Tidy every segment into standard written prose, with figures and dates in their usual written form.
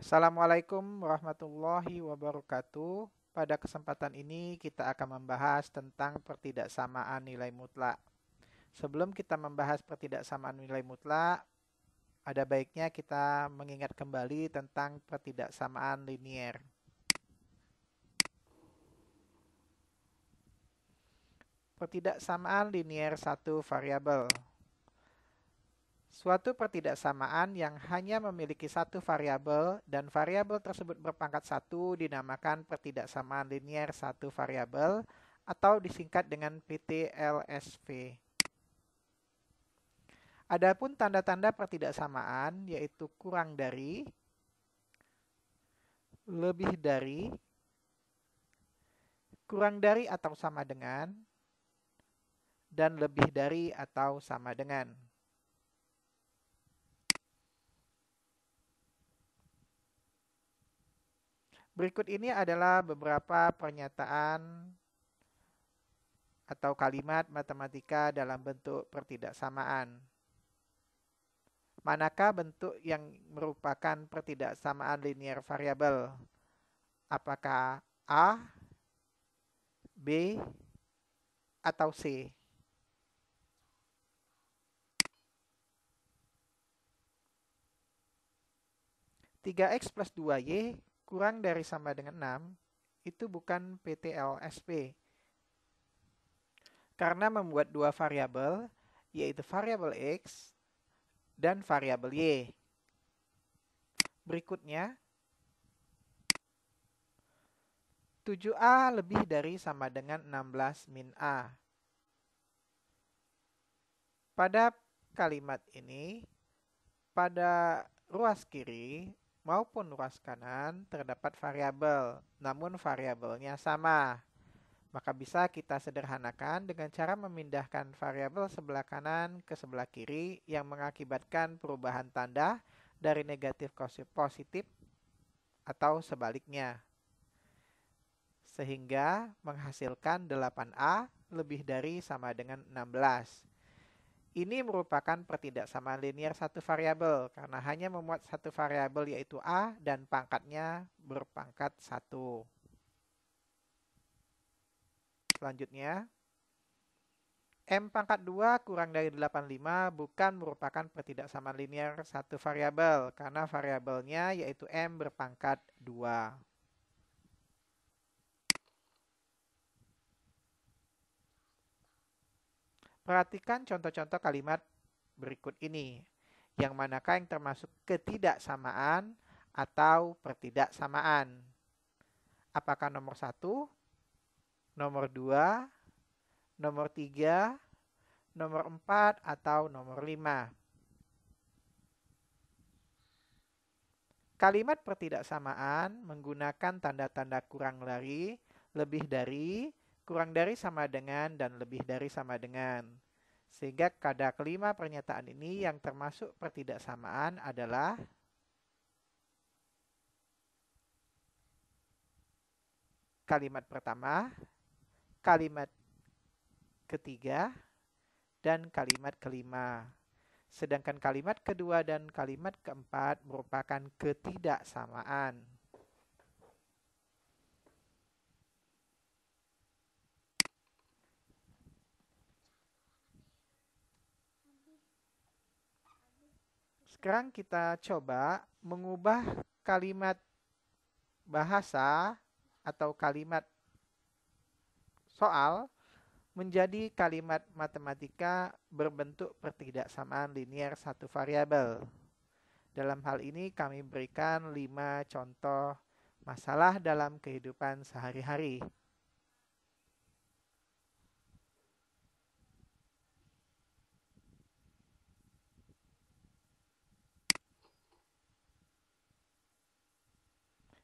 Assalamualaikum warahmatullahi wabarakatuh. Pada kesempatan ini kita akan membahas tentang pertidaksamaan nilai mutlak. Sebelum kita membahas pertidaksamaan nilai mutlak, ada baiknya kita mengingat kembali tentang pertidaksamaan linier. Pertidaksamaan linier satu variabel. Suatu pertidaksamaan yang hanya memiliki satu variabel dan variabel tersebut berpangkat satu dinamakan pertidaksamaan linier satu variabel atau disingkat dengan PTLSV. Adapun tanda-tanda pertidaksamaan yaitu kurang dari, lebih dari, kurang dari atau sama dengan, dan lebih dari atau sama dengan. Berikut ini adalah beberapa pernyataan atau kalimat matematika dalam bentuk pertidaksamaan. Manakah bentuk yang merupakan pertidaksamaan linier variabel? Apakah A, B, atau C? 3x plus 2y kurang dari sama dengan 6 itu bukan PTLSP. Karena membuat dua variabel, yaitu variabel x dan variabel y. Berikutnya, 7a lebih dari sama dengan 16 min a. Pada kalimat ini, pada ruas kiri maupun ruas kanan terdapat variabel, namun variabelnya sama. Maka bisa kita sederhanakan dengan cara memindahkan variabel sebelah kanan ke sebelah kiri yang mengakibatkan perubahan tanda dari negatif ke positif atau sebaliknya. Sehingga menghasilkan 8a lebih dari sama dengan 16. Ini merupakan pertidaksamaan linier satu variabel karena hanya memuat satu variabel yaitu a dan pangkatnya berpangkat 1. Selanjutnya, M pangkat 2 kurang dari 85 bukan merupakan pertidaksamaan linier satu variabel karena variabelnya yaitu M berpangkat 2. Perhatikan contoh-contoh kalimat berikut ini. Yang manakah yang termasuk ketidaksamaan atau pertidaksamaan? Apakah nomor 1, nomor 2, nomor 3, nomor 4, atau nomor 5? Kalimat pertidaksamaan menggunakan tanda-tanda kurang dari, lebih dari, kurang dari sama dengan, dan lebih dari sama dengan. Sehingga pada kelima pernyataan ini yang termasuk pertidaksamaan adalah kalimat pertama, kalimat ketiga, dan kalimat kelima. Sedangkan kalimat kedua dan kalimat keempat merupakan ketidaksamaan. Sekarang kita coba mengubah kalimat bahasa atau kalimat soal menjadi kalimat matematika berbentuk pertidaksamaan linier satu variabel. Dalam hal ini kami berikan 5 contoh masalah dalam kehidupan sehari-hari.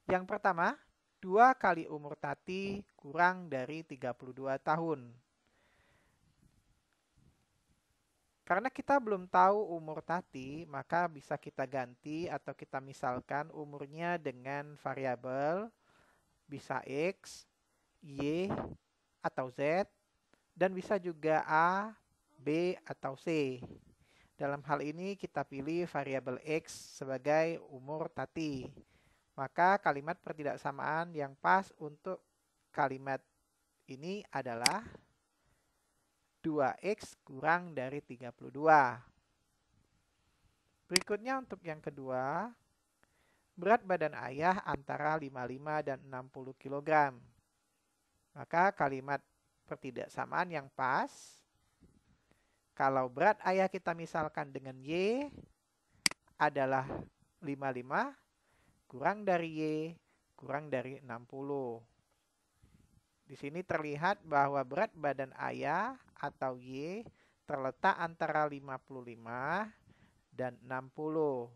Yang pertama, 2 kali umur Tati kurang dari 32 tahun. Karena kita belum tahu umur Tati, maka bisa kita ganti atau kita misalkan umurnya dengan variabel bisa X, Y, atau Z, dan bisa juga A, B, atau C. Dalam hal ini kita pilih variabel X sebagai umur Tati. Maka kalimat pertidaksamaan yang pas untuk kalimat ini adalah 2x kurang dari 32. Berikutnya untuk yang kedua, berat badan ayah antara 55 dan 60 kg. Maka kalimat pertidaksamaan yang pas, kalau berat ayah kita misalkan dengan Y adalah 55 kurang dari Y kurang dari 60. Di sini terlihat bahwa berat badan ayah atau Y terletak antara 55 dan 60.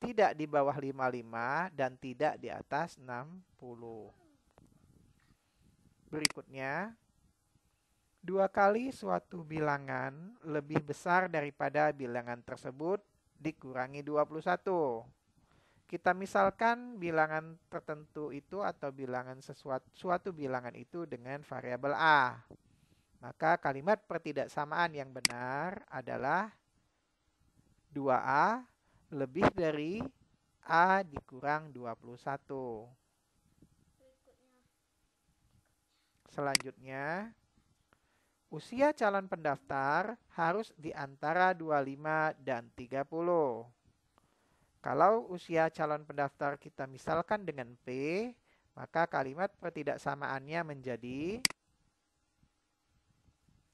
Tidak di bawah 55 dan tidak di atas 60. Berikutnya, 2 kali suatu bilangan lebih besar daripada bilangan tersebut dikurangi 21. Kita misalkan bilangan tertentu itu atau bilangan suatu bilangan itu dengan variabel A. Maka kalimat pertidaksamaan yang benar adalah 2A lebih dari A dikurang 21. Selanjutnya, usia calon pendaftar harus di antara 25 dan 30. Kalau usia calon pendaftar kita misalkan dengan P, maka kalimat pertidaksamaannya menjadi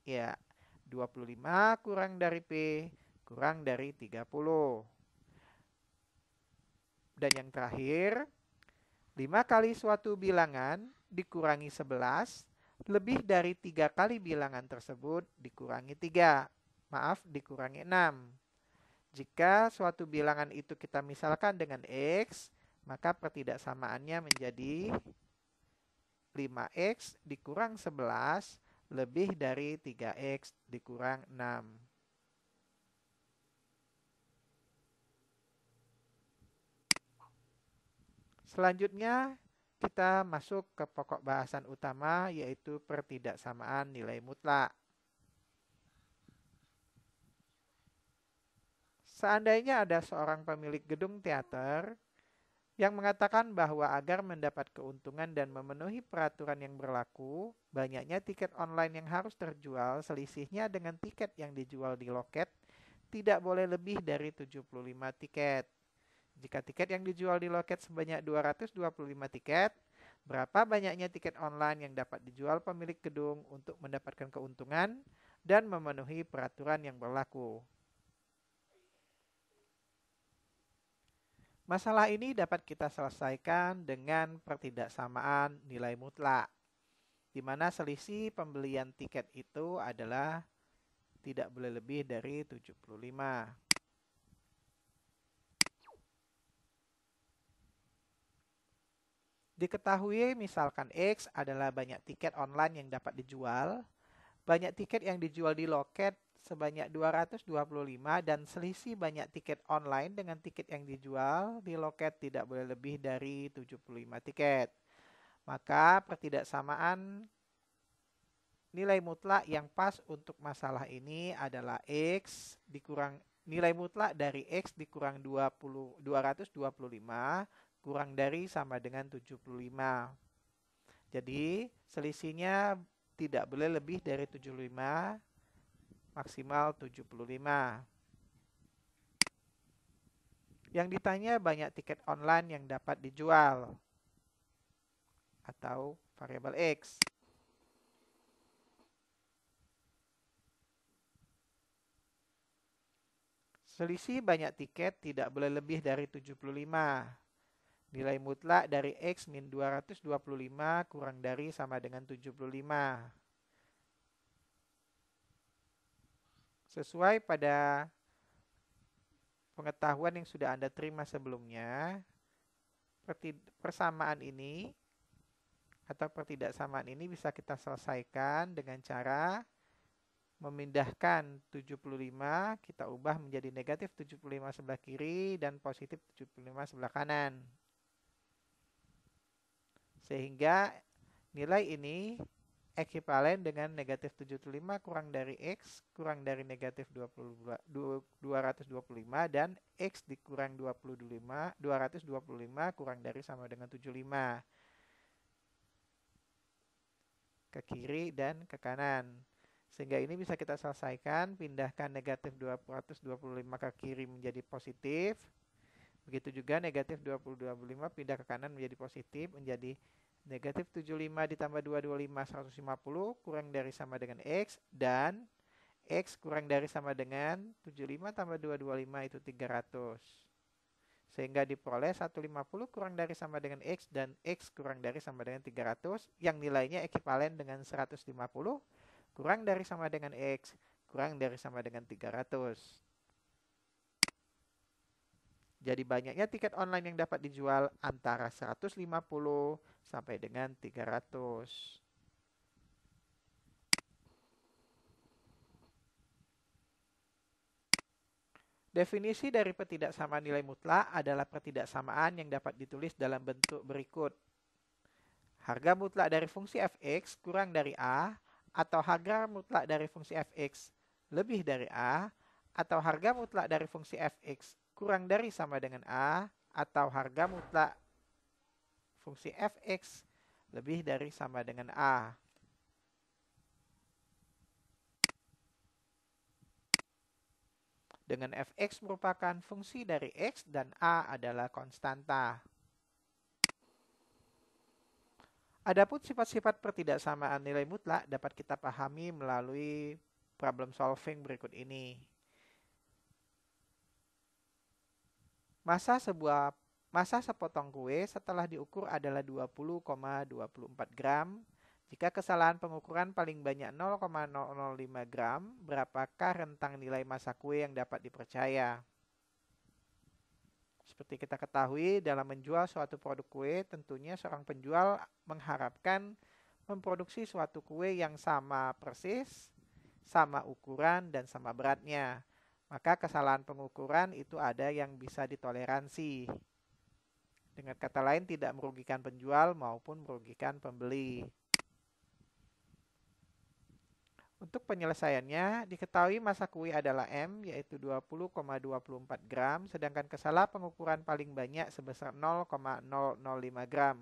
25 kurang dari P kurang dari 30. Dan yang terakhir, 5 kali suatu bilangan dikurangi 11 lebih dari 3 kali bilangan tersebut dikurangi 3. Dikurangi 6. Jika suatu bilangan itu kita misalkan dengan X, maka pertidaksamaannya menjadi 5X dikurang 11 lebih dari 3X dikurang 6. Selanjutnya, kita masuk ke pokok bahasan utama, yaitu pertidaksamaan nilai mutlak. Seandainya ada seorang pemilik gedung teater yang mengatakan bahwa agar mendapat keuntungan dan memenuhi peraturan yang berlaku, banyaknya tiket online yang harus terjual, selisihnya dengan tiket yang dijual di loket tidak boleh lebih dari 75 tiket. Jika tiket yang dijual di loket sebanyak 225 tiket, berapa banyaknya tiket online yang dapat dijual pemilik gedung untuk mendapatkan keuntungan dan memenuhi peraturan yang berlaku? Masalah ini dapat kita selesaikan dengan pertidaksamaan nilai mutlak, di mana selisih pembelian tiket itu adalah tidak boleh lebih dari 75. Diketahui misalkan X adalah banyak tiket online yang dapat dijual, banyak tiket yang dijual di loket sebanyak 225 dan selisih banyak tiket online dengan tiket yang dijual di loket tidak boleh lebih dari 75 tiket. Maka pertidaksamaan nilai mutlak yang pas untuk masalah ini adalah X dikurang nilai mutlak dari X dikurang 225 kurang dari sama dengan 75. Jadi selisihnya tidak boleh lebih dari 75, maksimal 75. Yang ditanya banyak tiket online yang dapat dijual atau variabel X. Selisih banyak tiket tidak boleh lebih dari 75. Nilai mutlak dari X min 225 kurang dari sama dengan 75. Sesuai pada pengetahuan yang sudah Anda terima sebelumnya, persamaan ini atau pertidaksamaan ini bisa kita selesaikan dengan cara memindahkan 75, kita ubah menjadi negatif 75 sebelah kiri dan positif 75 sebelah kanan. Sehingga nilai ini ekivalen dengan negatif 75 kurang dari X kurang dari negatif 225 dan X dikurang 225 kurang dari sama dengan 75 ke kiri dan ke kanan. Sehingga ini bisa kita selesaikan, pindahkan negatif 225 ke kiri menjadi positif. Begitu juga negatif 225 pindah ke kanan menjadi positif, menjadi negatif 75 ditambah 225 150 kurang dari sama dengan X dan X kurang dari sama dengan 75 tambah 225 itu 300. Sehingga diperoleh 150 kurang dari sama dengan X dan X kurang dari sama dengan 300 yang nilainya ekivalen dengan 150 kurang dari sama dengan X kurang dari sama dengan 300. Jadi banyaknya tiket online yang dapat dijual antara 150 sampai dengan 300. Definisi dari pertidaksamaan nilai mutlak adalah pertidaksamaan yang dapat ditulis dalam bentuk berikut. Harga mutlak dari fungsi f(x) kurang dari a, atau harga mutlak dari fungsi f(x) lebih dari a, atau harga mutlak dari fungsi f(x) kurang dari sama dengan a, atau harga mutlak fungsi f(x) lebih dari sama dengan a. Dengan f(x) merupakan fungsi dari x dan a adalah konstanta. Adapun sifat-sifat pertidaksamaan nilai mutlak dapat kita pahami melalui problem solving berikut ini. Massa sepotong kue setelah diukur adalah 20,24 gram. Jika kesalahan pengukuran paling banyak 0,005 gram, berapakah rentang nilai massa kue yang dapat dipercaya? Seperti kita ketahui, dalam menjual suatu produk kue, tentunya seorang penjual mengharapkan memproduksi suatu kue yang sama persis, sama ukuran, dan sama beratnya. Maka kesalahan pengukuran itu ada yang bisa ditoleransi. Dengan kata lain, tidak merugikan penjual maupun merugikan pembeli. Untuk penyelesaiannya, diketahui massa kue adalah M, yaitu 20,24 gram, sedangkan kesalahan pengukuran paling banyak sebesar 0,005 gram.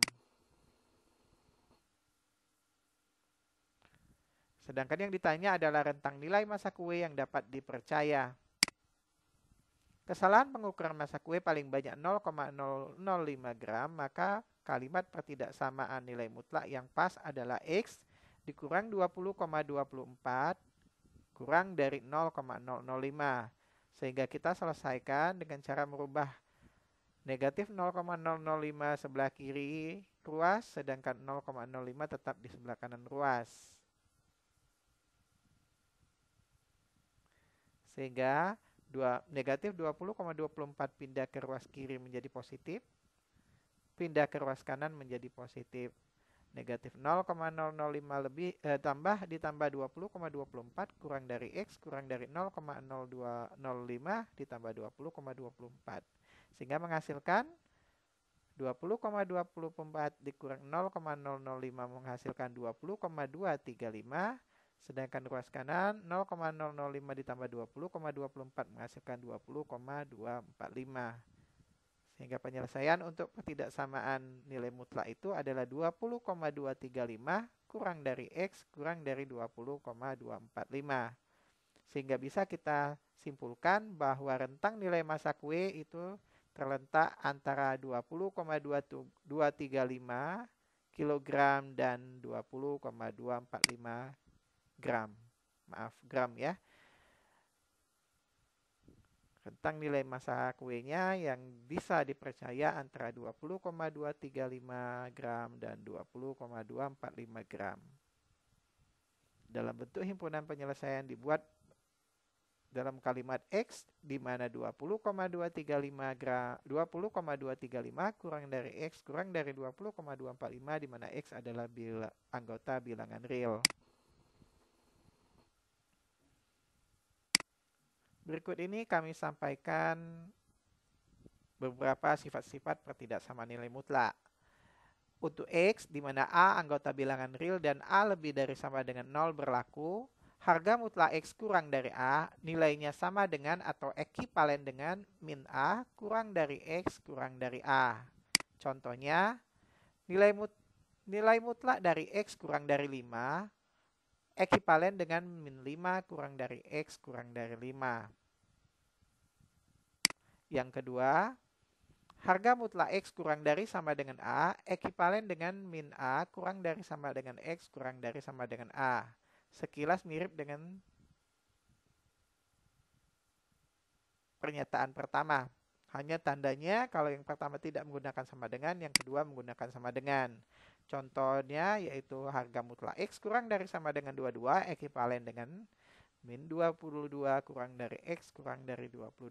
Sedangkan yang ditanya adalah rentang nilai massa kue yang dapat dipercaya. Kesalahan pengukuran massa kue paling banyak 0,005 gram, maka kalimat pertidaksamaan nilai mutlak yang pas adalah X dikurang 20,24 kurang dari 0,005. Sehingga kita selesaikan dengan cara merubah negatif 0,005 sebelah kiri ruas, sedangkan 0,05 tetap di sebelah kanan ruas. Sehingga negatif 20,24 pindah ke ruas kiri menjadi positif, pindah ke ruas kanan menjadi positif. Negatif 0,005 lebih ditambah 20,24 kurang dari X kurang dari 0,0205 ditambah 20,24. Sehingga menghasilkan 20,24 dikurang 0,005 menghasilkan 20,235. Sedangkan ruas kanan 0,005 ditambah 20,24 menghasilkan 20,245. Sehingga penyelesaian untuk pertidaksamaan nilai mutlak itu adalah 20,235 kurang dari X kurang dari 20,245. Sehingga bisa kita simpulkan bahwa rentang nilai massa kue itu terletak antara 20,235 kg dan 20,245 gram. Maaf, gram ya. Rentang nilai massa kuenya yang bisa dipercaya antara 20,235 gram dan 20,245 gram. Dalam bentuk himpunan penyelesaian dibuat dalam kalimat X di mana 20,235 kurang dari X kurang dari 20,245 di mana X adalah anggota bilangan real. Berikut ini kami sampaikan beberapa sifat-sifat pertidaksamaan nilai mutlak. Untuk X, di mana A anggota bilangan real dan A lebih dari sama dengan 0 berlaku, harga mutlak X kurang dari A nilainya sama dengan atau ekivalen dengan min A kurang dari X kurang dari A. Contohnya, nilai mutlak dari X kurang dari 5 ekivalen dengan min 5 kurang dari X kurang dari 5. Yang kedua, harga mutlak X kurang dari sama dengan A ekivalen dengan min A kurang dari sama dengan X kurang dari sama dengan A. Sekilas mirip dengan pernyataan pertama. Hanya tandanya kalau yang pertama tidak menggunakan sama dengan, yang kedua menggunakan sama dengan. Contohnya yaitu harga mutlak X kurang dari sama dengan 22 ekivalen dengan min 22 kurang dari X kurang dari 22.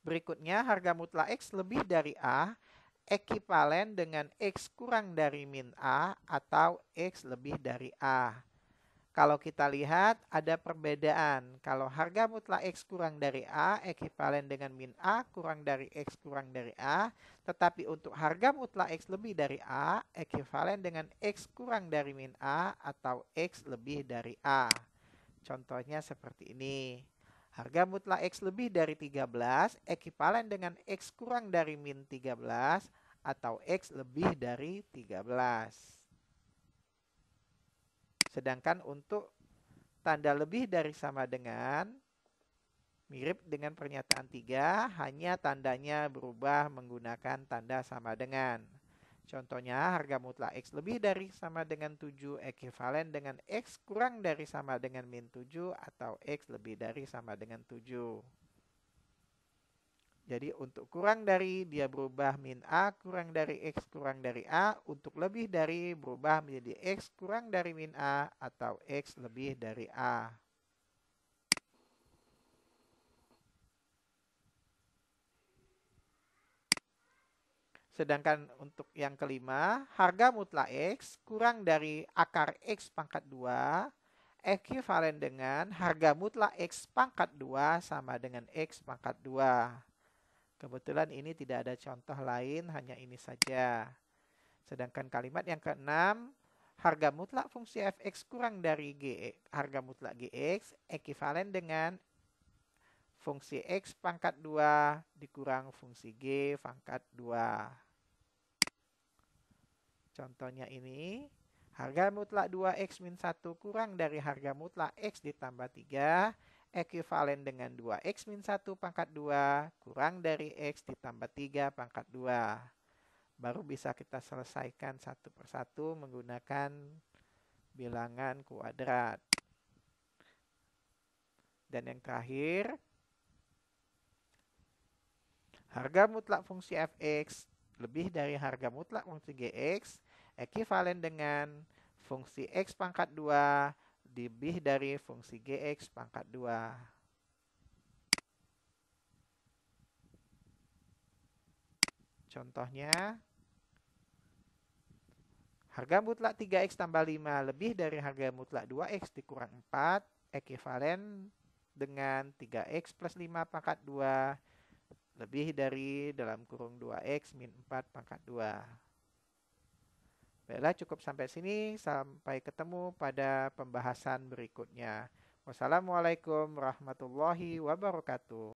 Berikutnya, harga mutlak X lebih dari A ekivalen dengan X kurang dari min A atau X lebih dari A. Kalau kita lihat ada perbedaan. Kalau harga mutlak X kurang dari A ekivalen dengan min A kurang dari X kurang dari A. Tetapi untuk harga mutlak X lebih dari A ekivalen dengan X kurang dari min A atau X lebih dari A. Contohnya seperti ini. Harga mutlak X lebih dari 13 ekivalen dengan X kurang dari min 13 atau X lebih dari 13. Sedangkan untuk tanda lebih dari sama dengan mirip dengan pernyataan 3, hanya tandanya berubah menggunakan tanda sama dengan. Contohnya, harga mutlak X lebih dari sama dengan 7 ekivalen dengan X kurang dari sama dengan min 7 atau X lebih dari sama dengan 7. Jadi untuk kurang dari dia berubah min A kurang dari X kurang dari A. Untuk lebih dari berubah menjadi X kurang dari min A atau X lebih dari A. Sedangkan untuk yang kelima, harga mutlak X kurang dari akar X pangkat 2 ekivalen dengan harga mutlak X pangkat 2 sama dengan X pangkat 2. Kebetulan ini tidak ada contoh lain, hanya ini saja. Sedangkan kalimat yang keenam, harga mutlak fungsi fx kurang dari harga mutlak gx ekivalen dengan fungsi x pangkat 2 dikurang fungsi g pangkat 2. Contohnya ini, harga mutlak 2x min 1 kurang dari harga mutlak x ditambah 3 ekivalen dengan 2x min 1 pangkat 2 kurang dari x ditambah 3 pangkat 2. Baru bisa kita selesaikan satu persatu menggunakan bilangan kuadrat. Dan yang terakhir, harga mutlak fungsi fx lebih dari harga mutlak fungsi gx ekivalen dengan fungsi x pangkat 2 lebih dari fungsi gx pangkat 2. Contohnya, harga mutlak 3x tambah 5 lebih dari harga mutlak 2x dikurang 4 ekivalen dengan 3x plus 5 pangkat 2 lebih dari dalam kurung 2x min 4 pangkat 2. Baiklah, cukup sampai sini. Sampai ketemu pada pembahasan berikutnya. Wassalamualaikum warahmatullahi wabarakatuh.